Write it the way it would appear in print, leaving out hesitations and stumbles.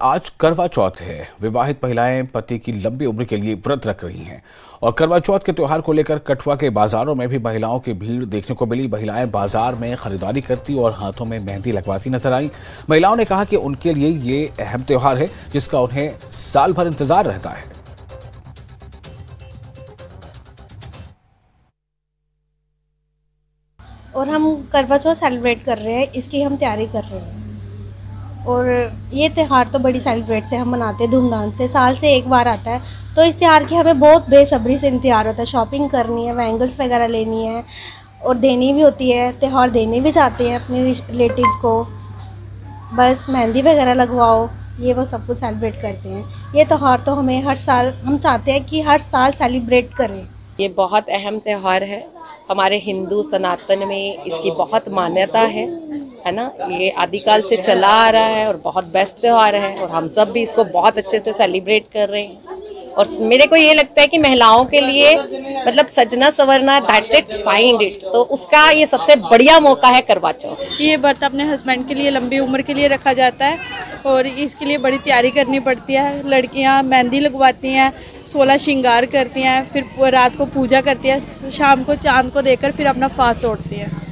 आज करवा चौथ है। विवाहित महिलाएं पति की लंबी उम्र के लिए व्रत रख रही हैं और करवा चौथ के त्योहार को लेकर कठुआ के बाजारों में भी महिलाओं की भीड़ देखने को मिली। महिलाएं बाजार में खरीदारी करती और हाथों में मेहंदी लगवाती नजर आई। महिलाओं ने कहा कि उनके लिए ये अहम त्योहार है जिसका उन्हें साल भर इंतजार रहता है। और हम करवा चौथ सेलिब्रेट कर रहे हैं, इसकी हम तैयारी कर रहे हैं। और ये त्यौहार तो बड़ी सेलिब्रेट से हम मनाते हैं, धूमधाम से, साल से एक बार आता है। तो इस त्यौहार की हमें बहुत बेसब्री से इंतजार होता है। शॉपिंग करनी है, बैंगल्स वगैरह लेनी है और देनी भी होती है। त्यौहार देने भी चाहते हैं अपने रिलेटिव को, बस मेहंदी वगैरह लगवाओ, ये वो सब कुछ सेलिब्रेट करते हैं। ये त्यौहार तो हमें हर साल, हम चाहते हैं कि हर साल सेलिब्रेट करें। ये बहुत अहम त्यौहार है। हमारे हिंदू सनातन में इसकी बहुत मान्यता है ना। ये आदिकाल से चला आ रहा है और बहुत बेस्ट त्यौहार है और हम सब भी इसको बहुत अच्छे से सेलिब्रेट कर रहे हैं। और मेरे को ये लगता है कि महिलाओं के लिए मतलब सजना संवरना, दैट्स इट, फाइंड इट, तो उसका ये सबसे बढ़िया मौका है करवा चौथ। ये व्रत अपने हस्बैंड के लिए लंबी उम्र के लिए रखा जाता है और इसके लिए बड़ी तैयारी करनी पड़ती है। लड़कियां मेहंदी लगवाती हैं, 16 श्रृंगार करती हैं, फिर रात को पूजा करती हैं, शाम को चांद को देखकर फिर अपना फास्ट तोड़ती हैं।